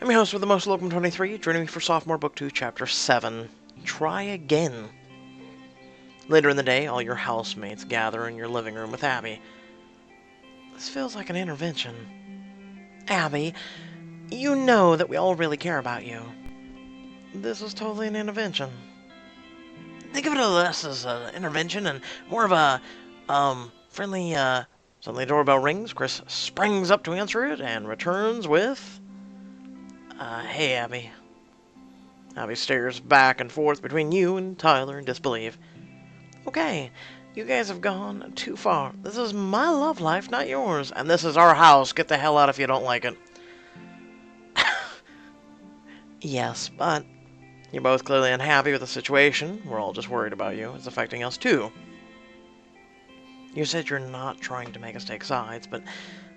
I'm your host with the most, Welcome 23, joining me for Sophomore Book 2, Chapter 7, Try Again. Later in the day, all your housemates gather in your living room with Abbie. This feels like an intervention. Abbie, you know that we all really care about you. This is totally an intervention. Think of it less as an intervention and more of a, friendly, Suddenly the doorbell rings, Chris springs up to answer it, and returns with, hey, Abbie. Abbie stares back and forth between you and Tyler in disbelief. Okay, you guys have gone too far. This is my love life, not yours. And this is our house. Get the hell out if you don't like it. Yes, but you're both clearly unhappy with the situation. We're all just worried about you. It's affecting us too. You said you're not trying to make us take sides, but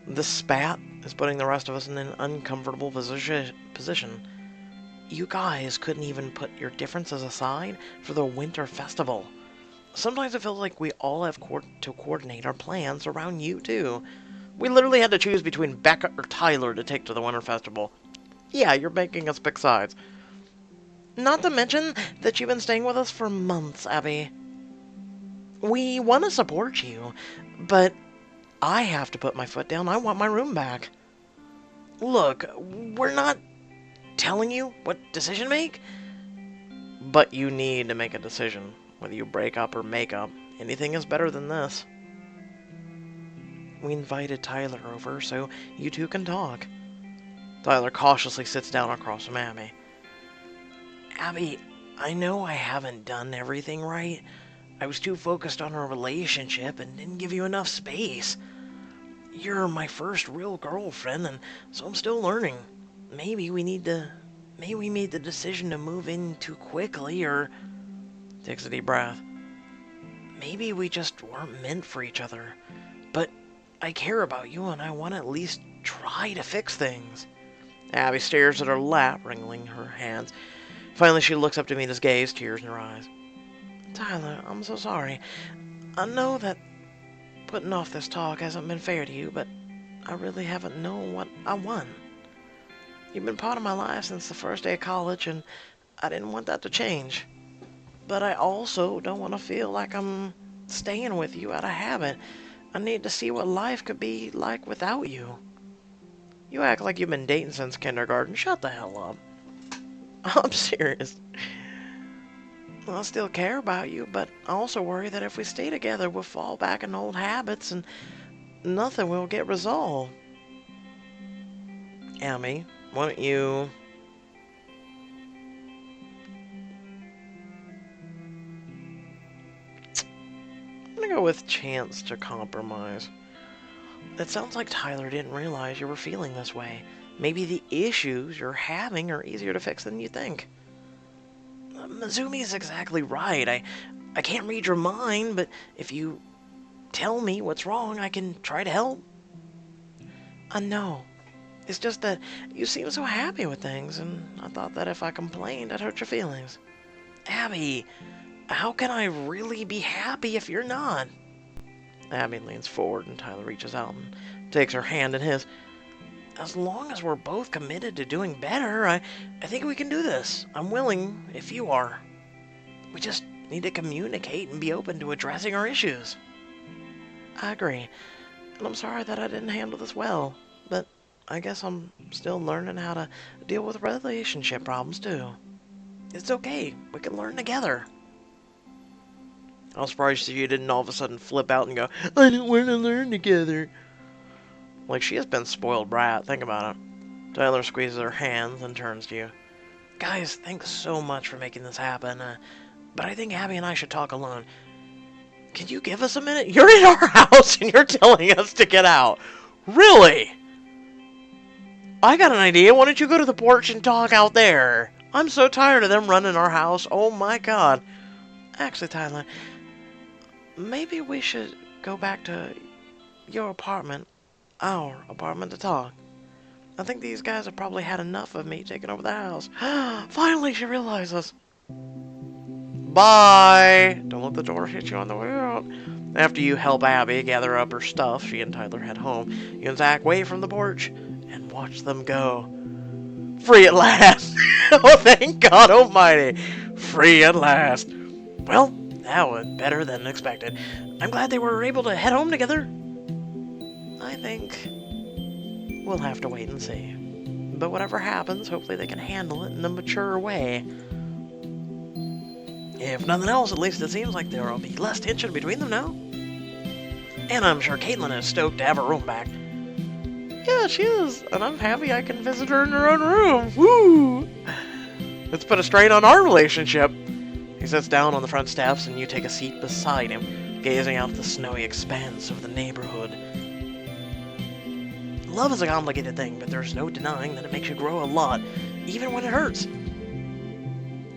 this spat is putting the rest of us in an uncomfortable position. You guys couldn't even put your differences aside for the winter festival. Sometimes it feels like we all have to coordinate our plans around you, too. We literally had to choose between Becca or Tyler to take to the Winter Festival. Yeah, you're making us pick sides. Not to mention that you've been staying with us for months, Abbie. We want to support you, but I have to put my foot down. I want my room back. Look, we're not telling you what decision to make, but you need to make a decision. Whether you break up or make up, anything is better than this. We invited Tyler over so you two can talk. Tyler cautiously sits down across from Abbie. Abbie, I know I haven't done everything right. I was too focused on our relationship and didn't give you enough space. You're my first real girlfriend, and so I'm still learning. Maybe we made the decision to move in too quickly, or... Takes a deep breath. Maybe we just weren't meant for each other. But I care about you, and I want to at least try to fix things. Abbie stares at her lap, wringing her hands. Finally, she looks up to meet his gaze, tears in her eyes. Tyler, I'm so sorry. I know that putting off this talk hasn't been fair to you, but I really haven't known what I want. You've been part of my life since the first day of college, and I didn't want that to change. But I also don't want to feel like I'm staying with you out of habit. I need to see what life could be like without you. You act like you've been dating since kindergarten. Shut the hell up. I'm serious. I still care about you, but I also worry that if we stay together, we'll fall back in old habits and nothing will get resolved. Abbie, why don't you... I'm gonna go with chance to compromise. It sounds like Tyler didn't realize you were feeling this way. Maybe the issues you're having are easier to fix than you think. Mizumi is exactly right. I can't read your mind, but if you tell me what's wrong, I can try to help. I know. It's just that you seem so happy with things, and I thought that if I complained, I'd hurt your feelings. Abbie, how can I really be happy if you're not? Abbie leans forward and Tyler reaches out and takes her hand in his. As long as we're both committed to doing better, I think we can do this. I'm willing if you are. We just need to communicate and be open to addressing our issues. I agree. And I'm sorry that I didn't handle this well, but I guess I'm still learning how to deal with relationship problems too. It's okay. We can learn together. I was surprised you didn't all of a sudden flip out and go, I don't want to learn together. Like, she has been spoiled brat. Think about it. Tyler squeezes her hands and turns to you. Guys, thanks so much for making this happen. But I think Abbie and I should talk alone. Can you give us a minute? You're in our house and you're telling us to get out. Really? I got an idea. Why don't you go to the porch and talk out there? I'm so tired of them running our house. Oh my god. Actually, Tyler, maybe we should go back to your apartment, our apartment, to talk. I think these guys have probably had enough of me taking over the house. Finally, she realizes. Bye! Don't let the door hit you on the way out. After you help Abbie gather up her stuff, she and Tyler head home. You and Zach wait from the porch and watch them go. Free at last! Oh, thank God almighty! Free at last! Well, that was better than expected. I'm glad they were able to head home together. I think we'll have to wait and see. But whatever happens, hopefully they can handle it in a mature way. If nothing else, at least it seems like there will be less tension between them now. And I'm sure Caitlin is stoked to have her room back. Yeah, she is, and I'm happy I can visit her in her own room. Woo! Let's put a strain on our relationship. He sits down on the front steps, and you take a seat beside him, gazing out at the snowy expanse of the neighborhood. Love is a complicated thing, but there's no denying that it makes you grow a lot, even when it hurts.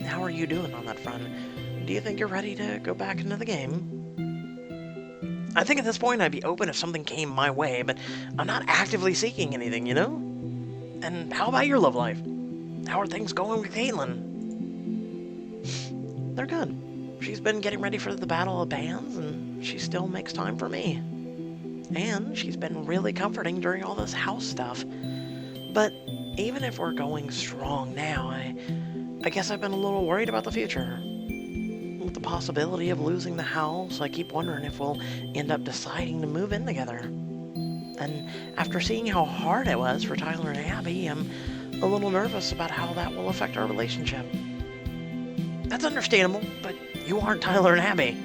How are you doing on that front? Do you think you're ready to go back into the game? I think at this point I'd be open if something came my way, but I'm not actively seeking anything, you know? And how about your love life? How are things going with Caitlin? They're good. She's been getting ready for the Battle of Bands, and she still makes time for me. And she's been really comforting during all this house stuff. But even if we're going strong now, I guess I've been a little worried about the future. With the possibility of losing the house, I keep wondering if we'll end up deciding to move in together. And after seeing how hard it was for Tyler and Abbie, I'm a little nervous about how that will affect our relationship. That's understandable, but you aren't Tyler and Abbie.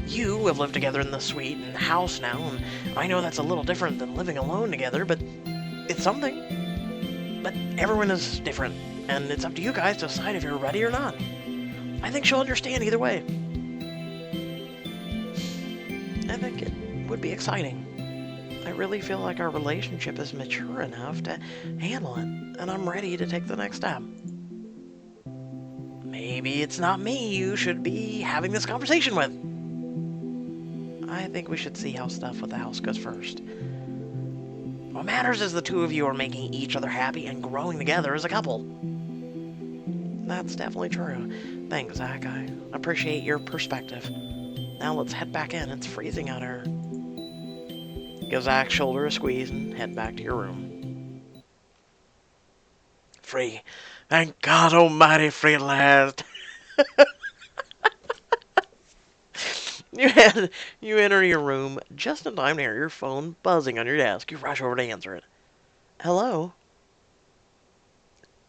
You have lived together in the suite and house now, and I know that's a little different than living alone together, but it's something. But everyone is different, and it's up to you guys to decide if you're ready or not. I think she'll understand either way. I think it would be exciting. I really feel like our relationship is mature enough to handle it, and I'm ready to take the next step. Maybe it's not me you should be having this conversation with. I think we should see how stuff with the house goes first. What matters is the two of you are making each other happy and growing together as a couple. That's definitely true. Thanks, Zach. I appreciate your perspective. Now let's head back in. It's freezing out here. Give Zach's shoulder a squeeze and head back to your room. Free. Thank God almighty, free at last. You enter your room just in time to hear your phone buzzing on your desk. You rush over to answer it. Hello?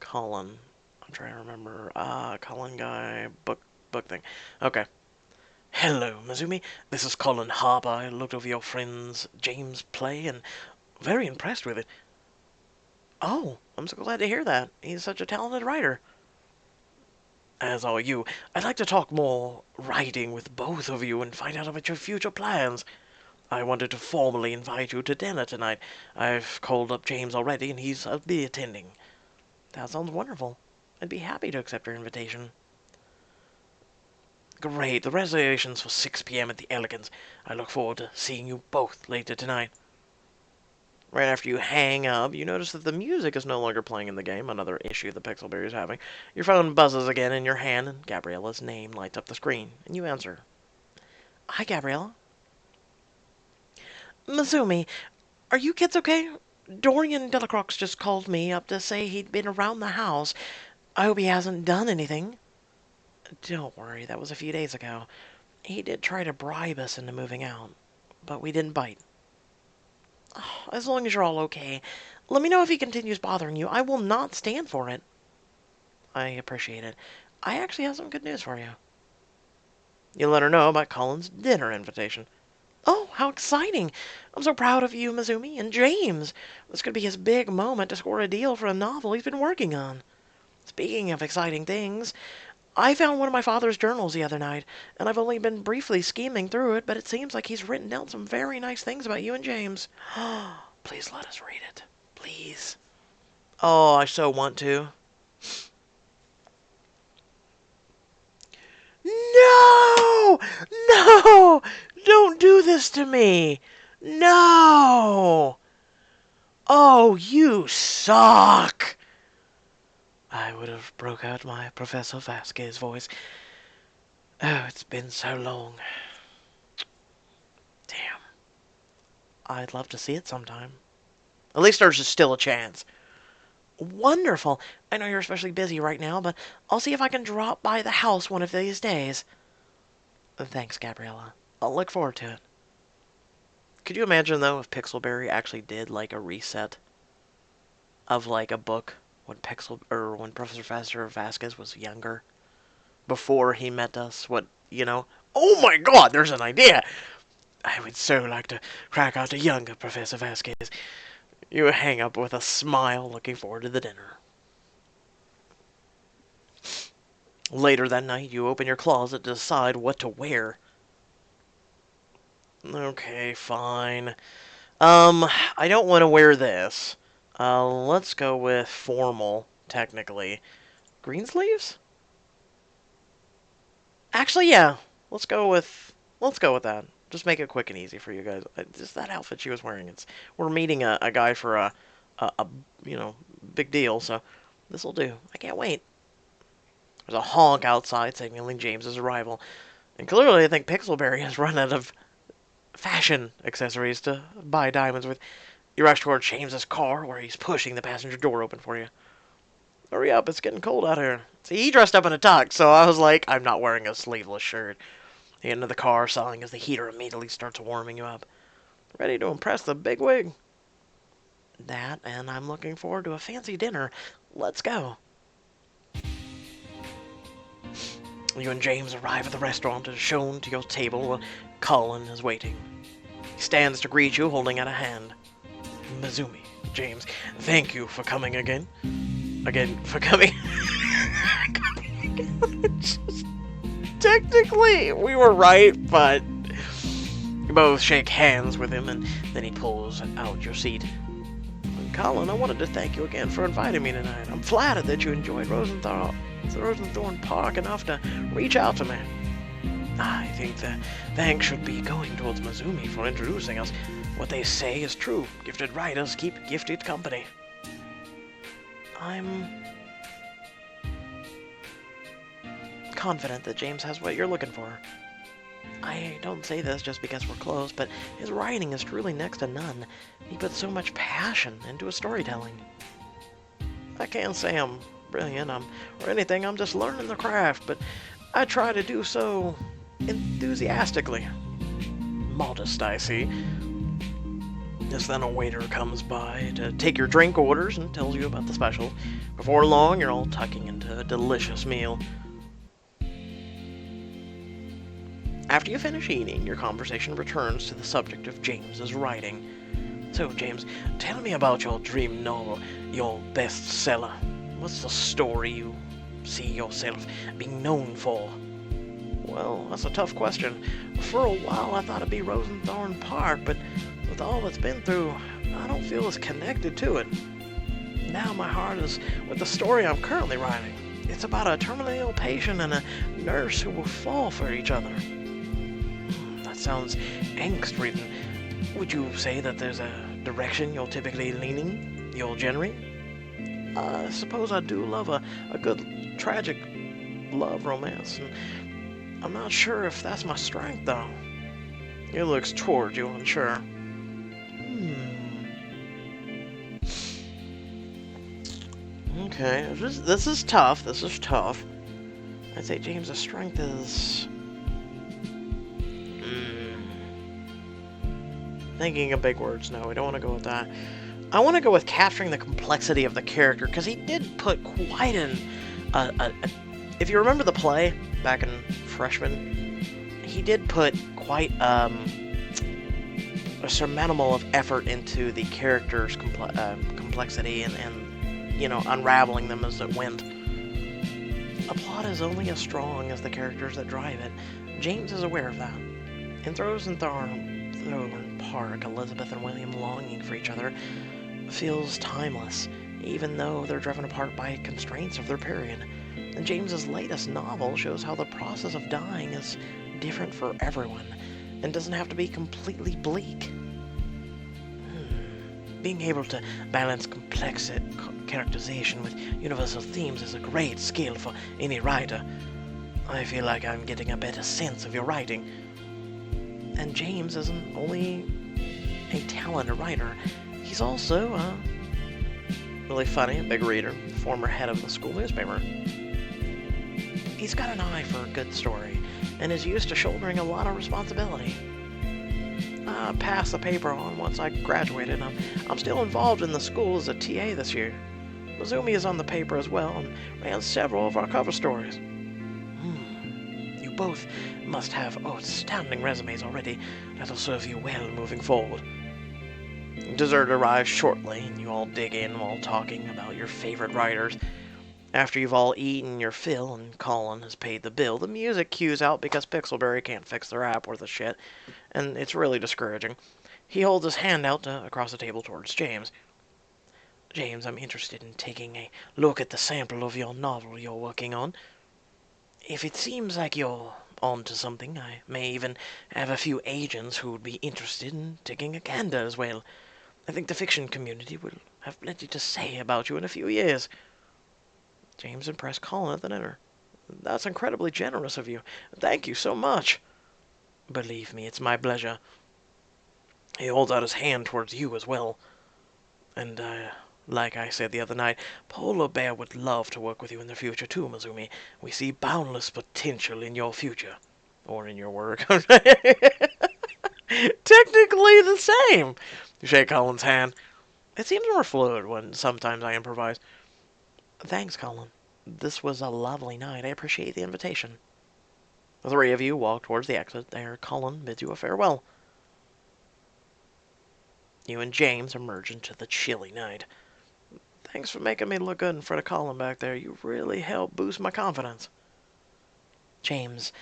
Colin. I'm trying to remember. Colin guy, book thing. Okay. Hello, Mizumi. This is Colin Harper. I looked over your friend's James play and very impressed with it. Oh, I'm so glad to hear that. He's such a talented writer. As are you. I'd like to talk more writing with both of you and find out about your future plans. I wanted to formally invite you to dinner tonight. I've called up James already, and he'll be attending. That sounds wonderful. I'd be happy to accept your invitation. Great. The reservation's for 6 p.m. at the Elegance. I look forward to seeing you both later tonight. Right after you hang up, you notice that the music is no longer playing in the game, another issue the Pixelberry is having. Your phone buzzes again in your hand, and Gabriella's name lights up the screen, and you answer. Hi, Gabriella. Mizumi, are you kids okay? Dorian Delacroix just called me up to say he'd been around the house. I hope he hasn't done anything. Don't worry, that was a few days ago. He did try to bribe us into moving out, but we didn't bite. As long as you're all okay, let me know if he continues bothering you. I will not stand for it. I appreciate it. I actually have some good news for you. You let her know about Colin's dinner invitation. Oh, how exciting! I'm so proud of you, Mizumi, and James. This could be his big moment to score a deal for a novel he's been working on. Speaking of exciting things, I found one of my father's journals the other night, and I've only been briefly skimming through it, but it seems like he's written down some very nice things about you and James. Please let us read it. Please. Oh, I so want to. No! No! Don't do this to me! No! Oh, you suck! I would have broke out my Professor Vasquez voice. Oh, it's been so long. Damn. I'd love to see it sometime. At least there's still a chance. Wonderful. I know you're especially busy right now, but I'll see if I can drop by the house one of these days. Thanks, Gabriella. I'll look forward to it. Could you imagine, though, if Pixelberry actually did, like, a reset of, like, a book when Professor Vasquez was younger? Before he met us, Oh my god, there's an idea! I would so like to crack out a younger Professor Vasquez. You hang up with a smile, looking forward to the dinner. Later that night, you open your closet to decide what to wear. Okay, fine. I don't want to wear this. Let's go with formal, technically. Green sleeves? Actually, yeah. Let's go with that. Just make it quick and easy for you guys. Just that outfit she was wearing. We're meeting a guy for a big deal, so this'll do. I can't wait. There's a honk outside signaling James's arrival. And clearly I think Pixelberry has run out of fashion accessories to buy diamonds with. You rush towards James's car, where he's pushing the passenger door open for you. Hurry up, it's getting cold out here. See, he dressed up in a tux, so I was like, I'm not wearing a sleeveless shirt. You get into the car, sighing as the heater immediately starts warming you up. Ready to impress the bigwig? That, and I'm looking forward to a fancy dinner. Let's go. You and James arrive at the restaurant and shown to your table while Colin is waiting. He stands to greet you, holding out a hand. Mizumi, James, thank you for coming again. For coming. Technically, we were right, but you both shake hands with him, and then he pulls out your seat. Colin, I wanted to thank you again for inviting me tonight. I'm flattered that you enjoyed Rosenthorn Park enough to reach out to me. I think the thanks should be going towards Mizumi for introducing us. What they say is true. Gifted writers keep gifted company. I'm confident that James has what you're looking for. I don't say this just because we're close, but his writing is truly next to none. He puts so much passion into his storytelling. I can't say I'm brilliant or anything, I'm just learning the craft, but I try to do so enthusiastically. Modest, I see. Just then a waiter comes by to take your drink orders and tells you about the special. Before long, you're all tucking into a delicious meal. After you finish eating, your conversation returns to the subject of James's writing. So, James, tell me about your dream novel, your bestseller. What's the story you see yourself being known for? Well, that's a tough question. For a while, I thought it'd be Rosenthorn Park, but with all it's been through, I don't feel as connected to it. Now my heart is with the story I'm currently writing. It's about a terminally ill patient and a nurse who will fall for each other. That sounds angst-ridden. Would you say that there's a direction you're typically leaning? You're generating? I suppose I do love a good tragic love romance, and I'm not sure if that's my strength, though. He looks toward you, unsure. Okay, this is tough. I'd say James's strength is... Thinking of big words. No, we don't want to go with that. I want to go with capturing the complexity of the character, because he did put quite an... if you remember the play, back in freshman, he did put quite a surmountable of effort into the character's complexity and unraveling them as it went. A plot is only as strong as the characters that drive it. James is aware of that. In Rosenthorn Park, Elizabeth and William longing for each other feels timeless, even though they're driven apart by constraints of their period. And James's latest novel shows how the process of dying is different for everyone, and doesn't have to be completely bleak. Being able to balance complex characterization with universal themes is a great skill for any writer. I feel like I'm getting a better sense of your writing. And James isn't only a talented writer, he's also Really funny, big reader, former head of the school newspaper. He's got an eye for a good story, and is used to shouldering a lot of responsibility. I passed the paper on once I graduated, and I'm still involved in the school as a TA this year. Mizumi is on the paper as well, and ran several of our cover stories. You both must have outstanding resumes already that'll serve you well moving forward. Dessert arrives shortly, and you all dig in while talking about your favorite writers. After you've all eaten your fill and Colin has paid the bill, the music cues out because Pixelberry can't fix their app worth a shit, and it's really discouraging. He holds his hand out across the table towards James. James, I'm interested in taking a look at the sample of your novel you're working on. If it seems like you're onto something, I may even have a few agents who would be interested in taking a gander as well. I think the fiction community will have plenty to say about you in a few years. James impressed Colin at the dinner. That's incredibly generous of you. Thank you so much. Believe me, it's my pleasure. He holds out his hand towards you as well. And, like I said the other night, Polar Bear would love to work with you in the future too, Mizumi. We see boundless potential in your future. Or in your work. Technically the same. You shake Colin's hand. It seems more fluid when sometimes I improvise. Thanks, Colin. This was a lovely night. I appreciate the invitation. The three of you walk towards the exit. There, Colin bids you a farewell. You and James emerge into the chilly night. Thanks for making me look good in front of Colin back there. You really helped boost my confidence. James,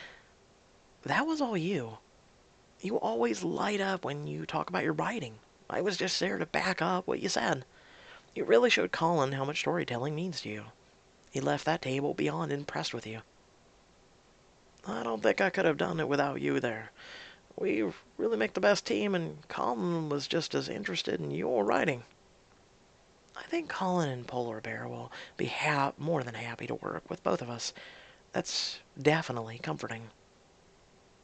that was all you. You always light up when you talk about your writing. I was just there to back up what you said. You really showed Colin how much storytelling means to you. He left that table beyond impressed with you. I don't think I could have done it without you there. We really make the best team, and Colin was just as interested in your writing. I think Colin and Polar Bear will be more than happy to work with both of us. That's definitely comforting.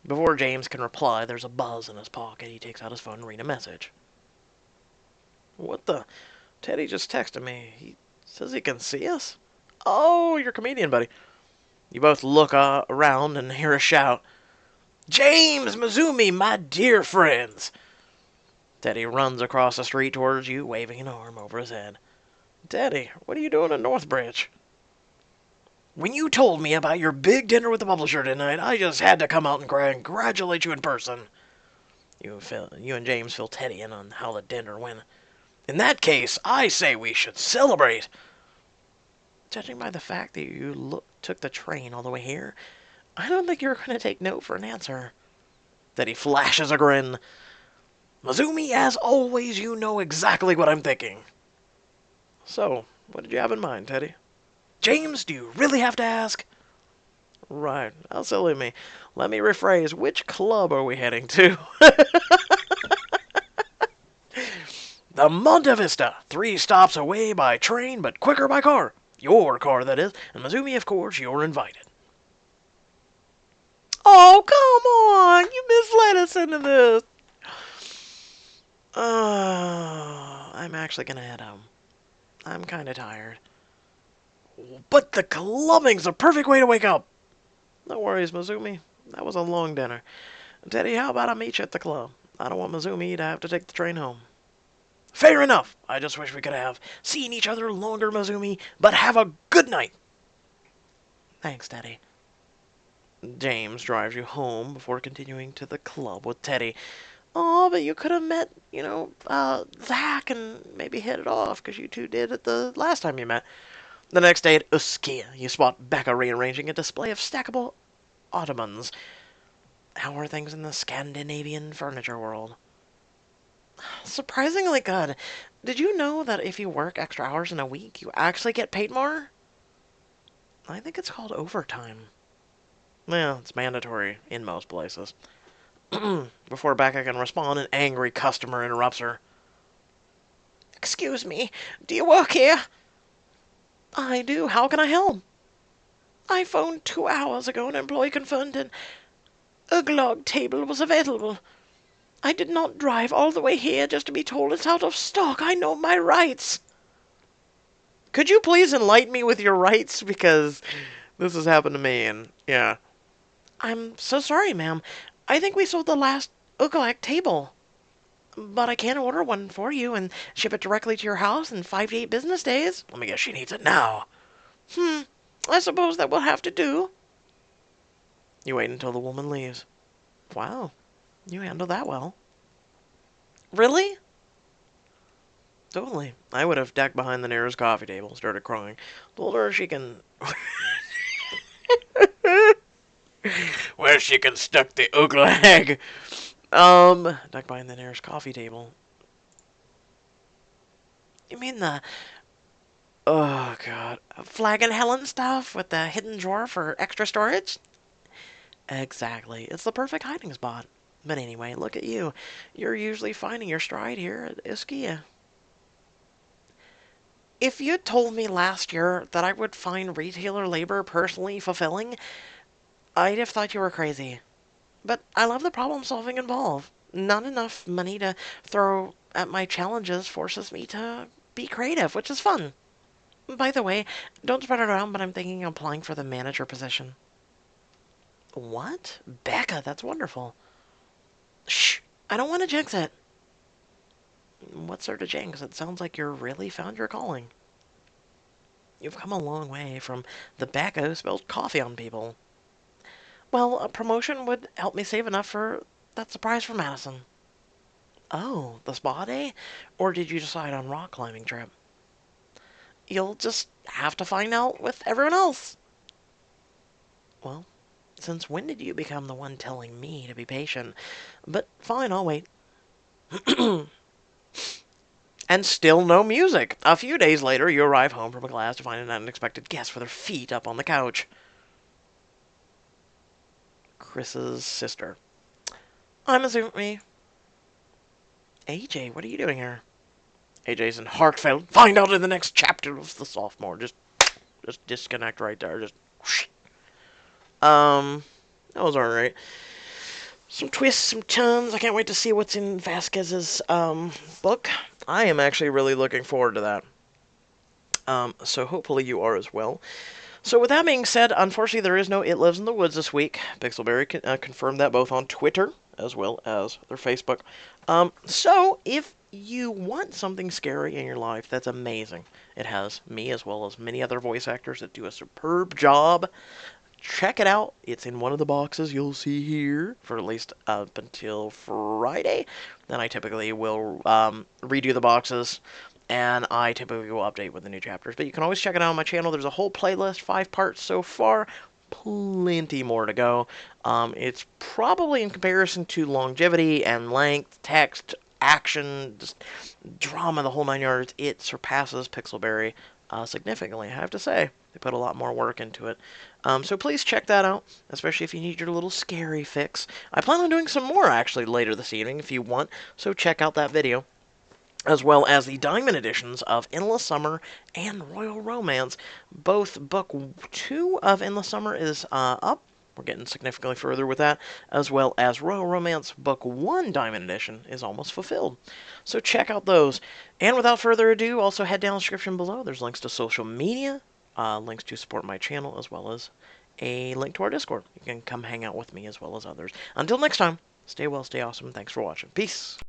Before James can reply, there's a buzz in his pocket. He takes out his phone and reads a message. What the? Teddy just texted me. He says he can see us? Oh, your comedian buddy. You both look around and hear a shout. James, Mizumi, my dear friends. Teddy runs across the street towards you, waving an arm over his head. Teddy, what are you doing in Northbridge? When you told me about your big dinner with the publisher tonight, I just had to come out and congratulate you in person. You and James fill Teddy in on how the dinner went. In that case, I say we should celebrate. Judging by the fact that you took the train all the way here, I don't think you're going to take no for an answer. Teddy flashes a grin. Mizumi, as always, you know exactly what I'm thinking. So, what did you have in mind, Teddy? James, do you really have to ask? Right. How silly me. Let me rephrase. Which club are we heading to? The Monte Vista. 3 stops away by train, but quicker by car. Your car, that is. And Mizumi, of course, you're invited. Oh, come on! You misled us into this. I'm actually gonna head home. I'm kinda tired. But the clubbing's a perfect way to wake up. No worries, Mizumi. That was a long dinner. Teddy, how about I meet you at the club? I don't want Mizumi to have to take the train home. Fair enough. I just wish we could have seen each other longer, Mizumi, but have a good night. Thanks, Teddy. James drives you home before continuing to the club with Teddy. Oh, but you could have met, Zach and maybe hit it off, because you two did it the last time you met. The next day at Uskia, you spot Becca rearranging a display of stackable ottomans. How are things in the Scandinavian furniture world? Surprisingly good. Did you know that if you work extra hours in a week, you actually get paid more? I think it's called overtime. Well, it's mandatory in most places. Before Becca can respond, an angry customer interrupts her. Excuse me, do you work here? I do. How can I help? I phoned 2 hours ago. An employee confirmed an Uglog table was available. I did not drive all the way here just to be told it's out of stock. I know my rights. Could you please enlighten me with your rights? Because this has happened to me, and yeah. I'm so sorry, ma'am. I think we sold the last Ugalak table. But I can order one for you and ship it directly to your house in 5 to 8 business days. Let me guess, she needs it now. I suppose that will have to do. You wait until the woman leaves. Wow, you handle that well. Really? Totally. I would have ducked behind the nearest coffee table, started crying. Told her she can... Where she can stuck the Ugalak. Ducked behind the nearest coffee table. You mean the... Oh, God. Flag and Helen stuff with the hidden drawer for extra storage? Exactly. It's the perfect hiding spot. But anyway, look at you. You're usually finding your stride here at Ischia. If you'd told me last year that I would find retailer labor personally fulfilling, I'd have thought you were crazy. But I love the problem solving involved. Not enough money to throw at my challenges forces me to be creative, which is fun. By the way, don't spread it around, but I'm thinking of applying for the manager position. What? Becca, that's wonderful. Shh, I don't want to jinx it. What's there to jinx? It sounds like you're really found your calling. You've come a long way from the Becca who spilled coffee on people. Well, a promotion would help me save enough for that surprise for Madison. Oh, the spa day? Or did you decide on rock climbing trip? You'll just have to find out with everyone else. Well, since when did you become the one telling me to be patient? But fine, I'll wait. And still no music. A few days later, you arrive home from a class to find an unexpected guest with her feet up on the couch. Chris's sister. I'm assuming. AJ, what are you doing here? AJ's in heartfelt. Find out in the next chapter of the Sophomore. Just disconnect right there. Just. That was alright. Some twists, some turns. I can't wait to see what's in Vasquez's book. I am actually really looking forward to that. So hopefully you are as well. So with that being said, unfortunately there is no It Lives in the Woods this week. Pixelberry confirmed that both on Twitter as well as their Facebook. So if you want something scary in your life, that's amazing. It has me as well as many other voice actors that do a superb job. Check it out. It's in one of the boxes you'll see here for at least up until Friday. Then I typically will redo the boxes, and I typically will update with the new chapters. But you can always check it out on my channel. There's a whole playlist, 5 parts so far. Plenty more to go. It's probably in comparison to longevity and length, text, action, just drama, the whole 9 yards. It surpasses Pixelberry significantly, I have to say. They put a lot more work into it. So please check that out, especially if you need your little scary fix. I plan on doing some more, actually, later this evening if you want, so check out that video. As well as the Diamond editions of Endless Summer and Royal Romance. Both Book 2 of Endless Summer is up. We're getting significantly further with that, as well as Royal Romance Book 1 Diamond Edition is almost fulfilled. So check out those. And without further ado, also head down the description below. There's links to social media, links to support my channel, as well as a link to our Discord. You can come hang out with me as well as others. Until next time, stay well, stay awesome. Thanks for watching. Peace.